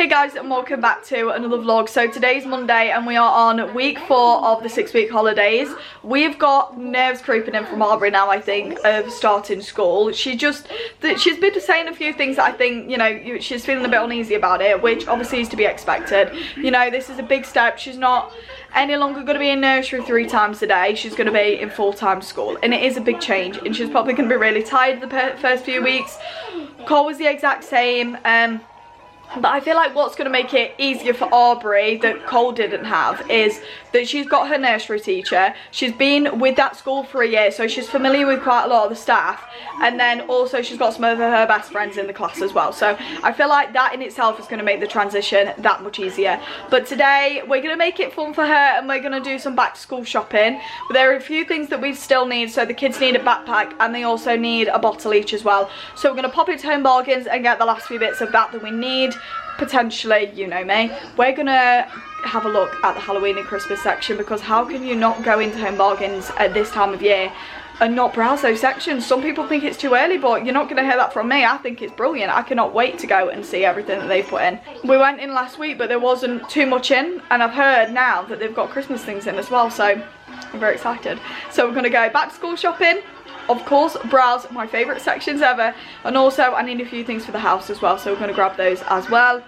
Hey guys, and welcome back to another vlog. So today's Monday and we are on week 4 of the 6-week holidays. We've got nerves creeping in from Aubrey now, I think, of starting school. She's been saying a few things that I think, you know, she's feeling a bit uneasy about it, which obviously is to be expected. You know, this is a big step. She's not any longer going to be in nursery 3 times a day. She's going to be in full-time school, and it is a big change, and she's probably going to be really tired the first few weeks. Cole was the exact same. But I feel like what's going to make it easier for Aubrey that Cole didn't have is that she's got her nursery teacher. She's been with that school for a year, so she's familiar with quite a lot of the staff. And then also she's got some of her best friends in the class as well. So I feel like that in itself is going to make the transition that much easier. But today we're going to make it fun for her, and we're going to do some back to school shopping. But there are a few things that we still need. So the kids need a backpack and they also need a bottle each as well. So we're going to pop into Home Bargains and get the last few bits of that we need. Potentially, you know me, we're gonna have a look at the Halloween and Christmas section, because how can you not go into Home Bargains at this time of year and not browse those sections? Some people think it's too early, but you're not going to hear that from me. I think it's brilliant. I cannot wait to go and see everything that they've put in. We went in last week, but there wasn't too much in, and I've heard now that they've got Christmas things in as well, so I'm very excited. So we're going to go back to school shopping, of course, browse my favourite sections ever, and also I need a few things for the house as well, so we're going to grab those as well.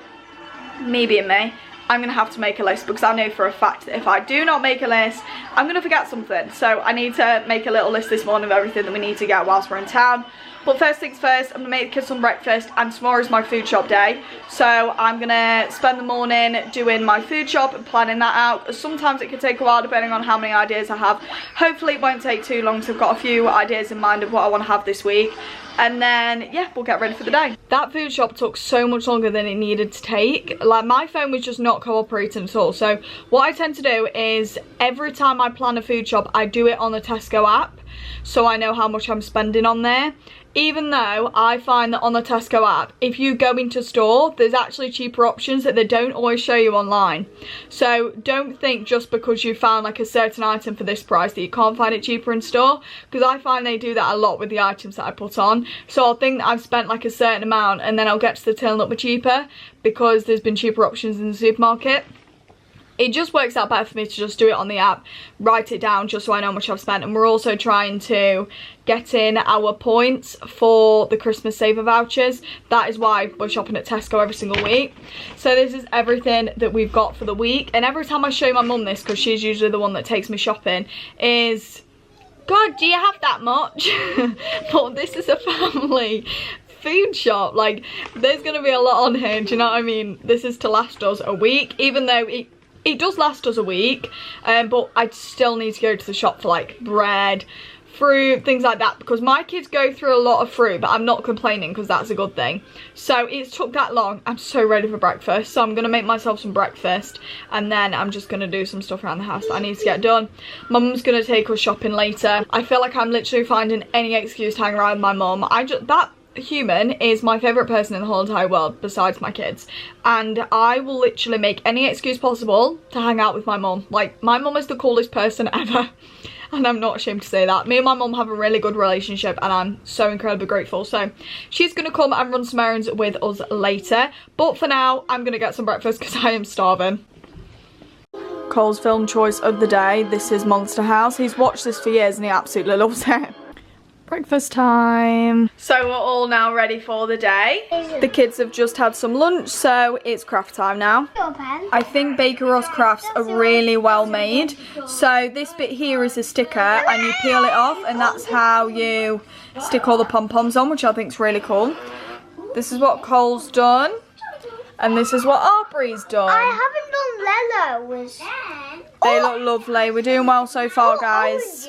Me being me, I'm going to have to make a list, because I know for a fact that if I do not make a list, I'm going to forget something. So I need to make a little list this morning of everything that we need to get whilst we're in town. But first things first, I'm going to make the kids some breakfast, and tomorrow is my food shop day. So I'm going to spend the morning doing my food shop and planning that out. Sometimes it could take a while depending on how many ideas I have. Hopefully it won't take too long, so I've got a few ideas in mind of what I want to have this week. And then, yeah, we'll get ready for the day. That food shop took so much longer than it needed to take. Like, my phone was just not cooperating at all. So what I tend to do is every time I plan a food shop, I do it on the Tesco app, so I know how much I'm spending on there. Even though I find that on the Tesco app, if you go into store, there's actually cheaper options that they don't always show you online. So don't think just because you found like a certain item for this price that you can't find it cheaper in store, because I find they do that a lot with the items that I put on. So I'll think that I've spent like a certain amount, and then I'll get to the till and it'll be cheaper because there's been cheaper options in the supermarket. It just works out better for me to just do it on the app, write it down just so I know how much I've spent. And we're also trying to get in our points for the Christmas saver vouchers. That is why we're shopping at Tesco every single week. So this is everything that we've got for the week. And every time I show my mum this, because she's usually the one that takes me shopping, is, God, do you have that much? But this is a family food shop. Like, there's going to be a lot on here, do you know what I mean? This is to last us a week, even though it does last us a week, but I still need to go to the shop for like bread, fruit, things like that, because my kids go through a lot of fruit, but I'm not complaining because that's a good thing. So it's took that long. I'm so ready for breakfast, so I'm going to make myself some breakfast, and then I'm just going to do some stuff around the house that I need to get done. My mum's going to take us shopping later. I feel like I'm literally finding any excuse to hang around with my mum. That human is my favourite person in the whole entire world besides my kids, and I will literally make any excuse possible to hang out with my mum. Like, my mum is the coolest person ever, and I'm not ashamed to say that. Me and my mum have a really good relationship, and I'm so incredibly grateful. So she's going to come and run some errands with us later, but for now I'm going to get some breakfast because I am starving. Cole's film choice of the day, this is Monster House. He's watched this for years and he absolutely loves it. Breakfast time. So we're all now ready for the day. The kids have just had some lunch, so it's craft time now. I think Baker Ross crafts are really well made. So this bit here is a sticker, and you peel it off, and that's how you stick all the pom-poms on, which I think is really cool. This is what Cole's done, and this is what Aubrey's done. I haven't done Lello's. They look lovely. We're doing well so far, guys.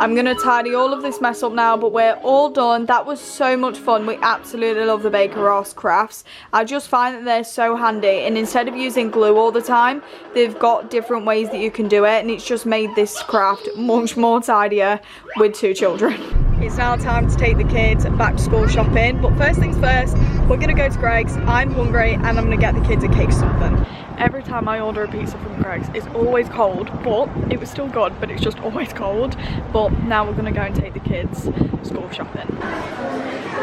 I'm going to tidy all of this mess up now, but we're all done. That was so much fun. We absolutely love the Baker Ross crafts. I just find that they're so handy, and instead of using glue all the time, they've got different ways that you can do it, and it's just made this craft much more tidier with 2 children. It's now time to take the kids back to school shopping, but first things first, we're going to go to Greggs. I'm hungry, and I'm going to get the kids a cake something. Every time I order a pizza from Greggs, it's always cold, but it was still good, but it's just always cold. But now we're gonna go and take the kids school shopping.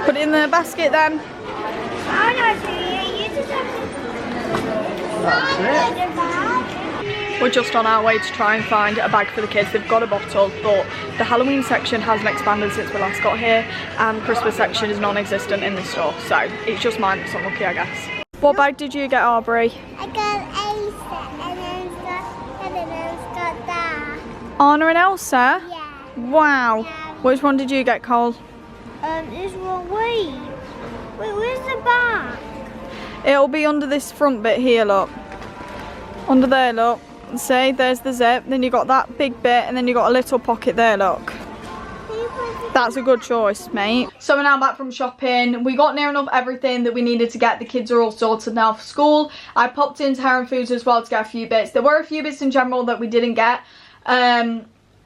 Put it in the basket then. We're just on our way to try and find a bag for the kids. They've got a bottle, but the Halloween section hasn't expanded since we last got here, and the Christmas section is non-existent in the store, so it's just mine that's unlucky, I guess. What bag did you get, Aubrey? I got Elsa, and then it's got that. Anna and Elsa? Yeah. Wow. Which one did you get, Cole? This one. Wait, where's the bag? It'll be under this front bit here, look. Under there, look. See, there's the zip. Then you got that big bit, and then you got a little pocket there, look. That's a good choice, mate. So we're now back from shopping. We got near enough everything that we needed to get. The kids are all sorted now for school. I popped into Heron Foods as well to get a few bits. There were a few bits in general that we didn't get.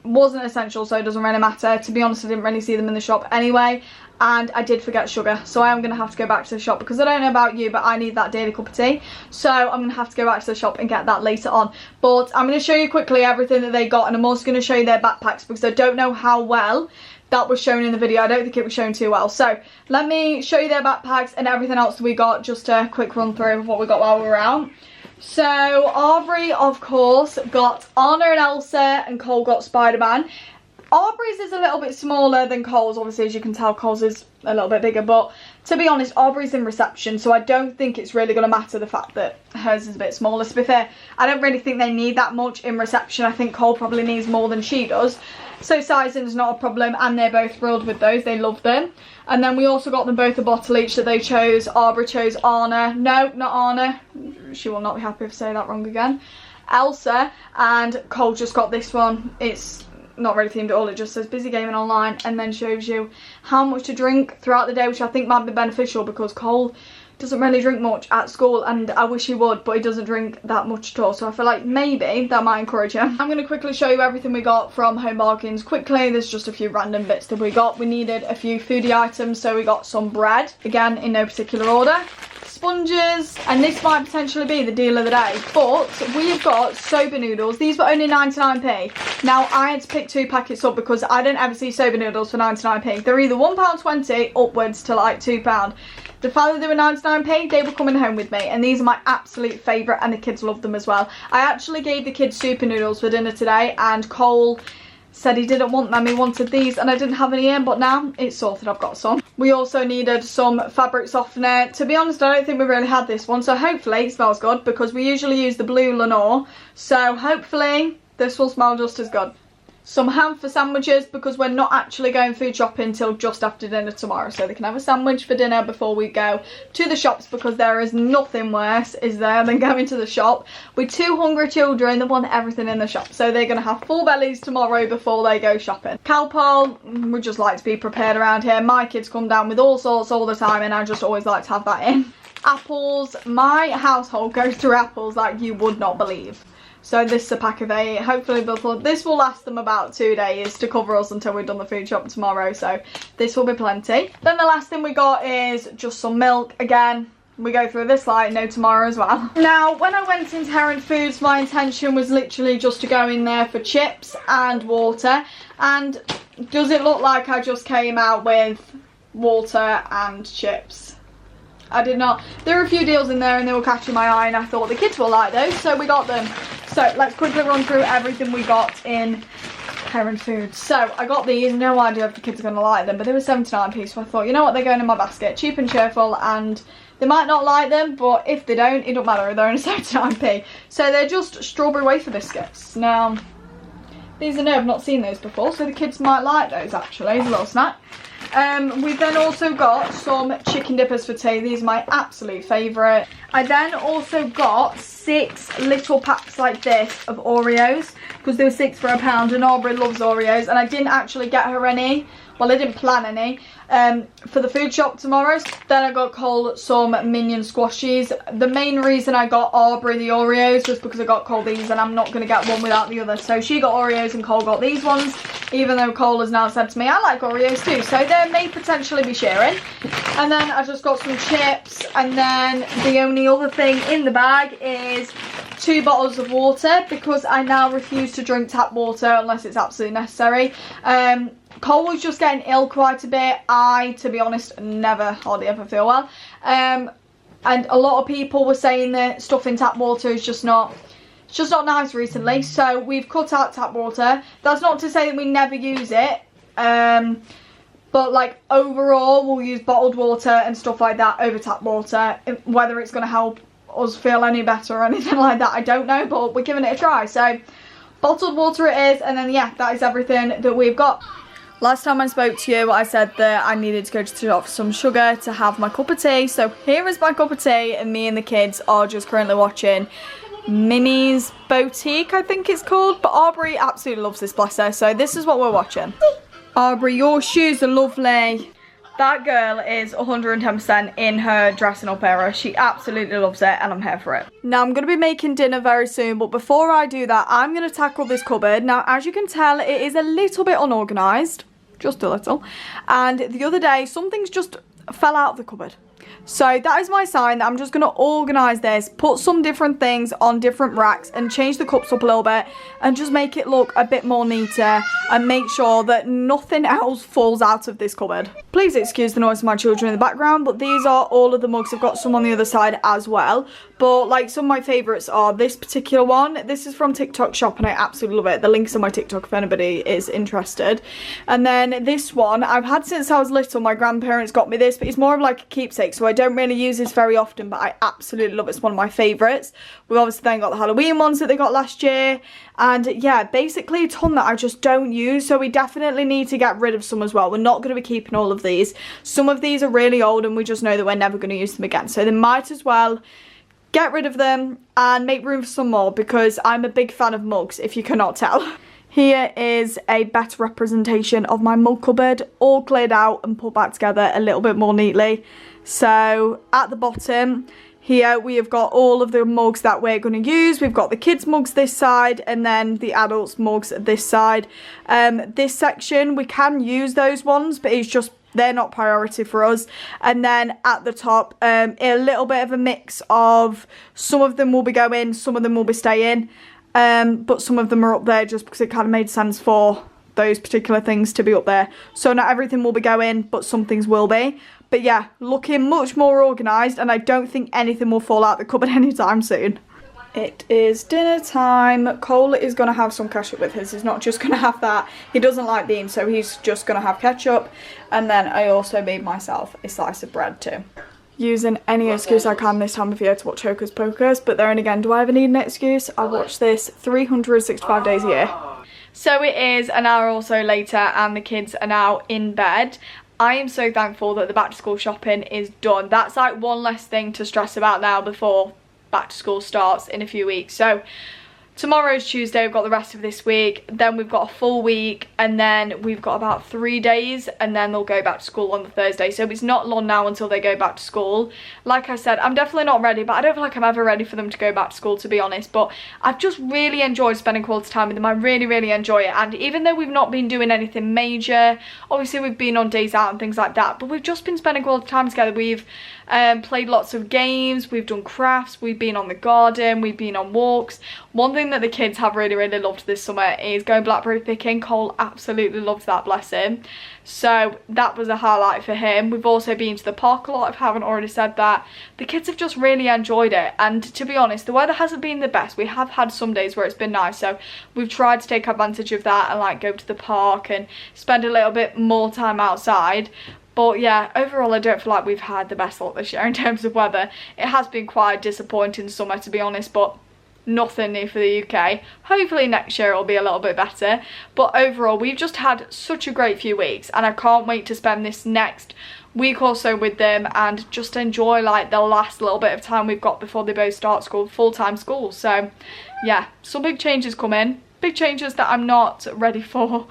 Wasn't essential, so it doesn't really matter. To be honest, I didn't really see them in the shop anyway. And I did forget sugar, so I am going to have to go back to the shop because I don't know about you, but I need that daily cup of tea. So I'm going to have to go back to the shop and get that later on. But I'm going to show you quickly everything that they got, and I'm also going to show you their backpacks because I don't know how well that was shown in the video. I don't think it was shown too well. So let me show you their backpacks and everything else that we got, just a quick run through of what we got while we were out. So Aubrey, of course, got Anna and Elsa, and Cole got Spider-Man. Aubrey's is a little bit smaller than Cole's, obviously, as you can tell. Cole's is a little bit bigger, but to be honest, Aubrey's in reception, so I don't think it's really going to matter the fact that hers is a bit smaller. To be fair, I don't really think they need that much in reception. I think Cole probably needs more than she does. So sizing is not a problem, and they're both thrilled with those. They love them. And then we also got them both a bottle each that they chose. Aubrey chose Anna. No, not Anna. She will not be happy if I say that wrong again. Elsa, and Cole just got this one. It's not really themed at all. It just says busy gaming online, and then shows you how much to drink throughout the day, which I think might be beneficial because Cole doesn't really drink much at school, and I wish he would, but he doesn't drink that much at all, so I feel like maybe that might encourage him. I'm going to quickly show you everything we got from Home Bargains quickly. There's just a few random bits that we got. We needed a few foodie items, so we got some bread, again in no particular order, sponges, and this might potentially be the deal of the day, but we've got soba noodles. These were only 99p. Now I had to pick 2 packets up because I don't ever see soba noodles for 99p. They're either £1.20 upwards to like £2. The fact that they were 99p, they were coming home with me, and these are my absolute favourite, and the kids love them as well. I actually gave the kids super noodles for dinner today, and Cole said he didn't want them, he wanted these, and I didn't have any in, but now it's sorted, I've got some. We also needed some fabric softener. To be honest, I don't think we really had this one, so hopefully it smells good, because we usually use the blue Lenore, so hopefully this will smell just as good. Some ham for sandwiches, because we're not actually going food shopping till just after dinner tomorrow, so they can have a sandwich for dinner before we go to the shops, because there is nothing worse, is there, than going to the shop with 2 hungry children that want everything in the shop. So they're going to have full bellies tomorrow before they go shopping. Calpol, we just like to be prepared around here. My kids come down with all sorts all the time, and I just always like to have that in. Apples, my household goes through apples like you would not believe. So this is a pack of 8. Hopefully this will last them about 2 days to cover us until we've done the food shop tomorrow. So this will be plenty. Then the last thing we got is just some milk. Again, we go through this like no tomorrow as well. Now, when I went into Heron Foods, my intention was literally just to go in there for chips and water. And does it look like I just came out with water and chips? I did not. There were a few deals in there and they were catching my eye, and I thought the kids will like those, so we got them. So let's quickly run through everything we got in Heron Foods. So I got these, no idea if the kids are going to like them, but they were 79p, so I thought, you know what, they're going in my basket. Cheap and cheerful, and they might not like them, but if they don't, it don't matter, they're only 79p. So they're just strawberry wafer biscuits. Now, these are new, I've not seen those before, so the kids might like those actually, as a little snack. We then also got some chicken dippers for tea. These are my absolute favourite. I then also got 6 little packs like this of Oreos, because they were 6 for £1, and Aubrey loves Oreos, and I didn't actually get her any. Well, I didn't plan any for the food shop tomorrow. Then I got Cole some Minion squashies. The main reason I got Aubrey the Oreos was because I got Cole these, and I'm not going to get one without the other. So she got Oreos and Cole got these ones, even though Cole has now said to me, I like Oreos too. So they may potentially be sharing. And then I just got some chips, and then the only other thing in the bag is 2 bottles of water, because I now refuse to drink tap water unless it's absolutely necessary. Cole was just getting ill quite a bit. I, to be honest, never hardly ever feel well. And a lot of people were saying that stuff in tap water is just not nice recently. So we've cut out tap water. That's not to say that we never use it. But like overall we'll use bottled water and stuff like that over tap water. Whether it's going to help us feel any better or anything like that, I don't know, but we're giving it a try. So bottled water it is, and then yeah, that is everything that we've got. Last time I spoke to you, I said that I needed to go to the shop for some sugar to have my cup of tea. So here is my cup of tea, and me and the kids are just currently watching Minnie's Boutique, I think it's called. But Aubrey absolutely loves this, bless her. So this is what we're watching. Aubrey, your shoes are lovely. That girl is 110% in her dressing up era. She absolutely loves it, and I'm here for it. Now, I'm going to be making dinner very soon, but before I do that, I'm going to tackle this cupboard. Now, as you can tell, it is a little bit unorganised. Just a little. And the other day, some things just fell out of the cupboard. So that is my sign that I'm just going to organise this, put some different things on different racks and change the cups up a little bit and just make it look a bit more neater and make sure that nothing else falls out of this cupboard. Please excuse the noise of my children in the background, but these are all of the mugs. I've got some on the other side as well. But like some of my favourites are this particular one. This is from TikTok Shop and I absolutely love it. The link's on my TikTok if anybody is interested. And then this one I've had since I was little. My grandparents got me this, but it's more of like a keepsake, so I don't really use this very often, but I absolutely love it. It's one of my favourites. We've obviously then got the Halloween ones that they got last year. And yeah, basically a ton that I just don't use, so we definitely need to get rid of some as well. We're not going to be keeping all of these. Some of these are really old and we just know that we're never going to use them again, so they might as well get rid of them and make room for some more, because I'm a big fan of mugs, if you cannot tell. Here is a better representation of my mug cupboard, all cleared out and put back together a little bit more neatly. So at the bottom here we have got all of the mugs that we're going to use. We've got the kids mugs this side and then the adults mugs this side. This section we can use those ones, but it's just they're not priority for us. And then at the top, a little bit of a mix of some of them will be going, some of them will be staying. But some of them are up there just because it kind of made sense for those particular things to be up there. So not everything will be going, but some things will be. But yeah, looking much more organised, and I don't think anything will fall out the cupboard anytime soon. It is dinner time. Cole is going to have some ketchup with his. He's not just going to have that. He doesn't like beans, so he's just going to have ketchup. And then I also made myself a slice of bread too. Using any excuse I can this time of year to watch Hocus Pocus, but then again, do I ever need an excuse? I watch this 365 days a year. So it is an hour or so later and the kids are now in bed. I am so thankful that the back to school shopping is done. That's like one less thing to stress about now before back to school starts in a few weeks. So tomorrow's Tuesday, we've got the rest of this week, then we've got a full week, and then we've got about 3 days, and then they'll go back to school on the Thursday. So it's not long now until they go back to school. Like I said, I'm definitely not ready, but I don't feel like I'm ever ready for them to go back to school, to be honest. But I've just really enjoyed spending quality time with them. I really, really enjoy it. And even though we've not been doing anything major, obviously we've been on days out and things like that, but we've just been spending quality time together. We've played lots of games, we've done crafts, we've been on the garden, we've been on walks. One thing that the kids have really, really loved this summer is going blackberry picking. Cole absolutely loved that, bless him. So that was a highlight for him. We've also been to the park a lot, if I haven't already said that. The kids have just really enjoyed it, and to be honest, the weather hasn't been the best. We have had some days where it's been nice, so we've tried to take advantage of that and like go to the park and spend a little bit more time outside. But yeah, overall I don't feel like we've had the best luck this year in terms of weather. It has been quite a disappointing summer, to be honest, but nothing new for the UK. Hopefully next year it'll be a little bit better. But overall, we've just had such a great few weeks, and I can't wait to spend this next week or so with them and just enjoy like the last little bit of time we've got before they both start school, full-time school. So yeah, some big changes coming, big changes that I'm not ready for,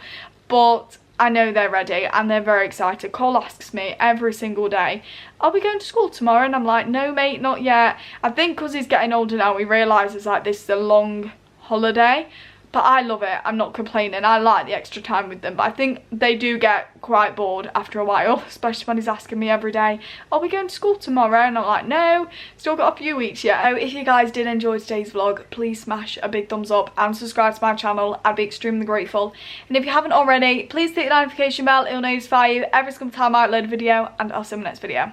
but I know they're ready and they're very excited. Cole asks me every single day, are we going to school tomorrow? And I'm like, no mate, not yet. I think because he's getting older now, he realises like this is a long holiday. But I love it. I'm not complaining. I like the extra time with them. But I think they do get quite bored after a while, especially when he's asking me every day, are we going to school tomorrow? And I'm like, no, still got a few weeks yet. So if you guys did enjoy today's vlog, please smash a big thumbs up and subscribe to my channel. I'd be extremely grateful. And if you haven't already, please hit the notification bell. It'll notify you every single time I upload a video, and I'll see you in the next video.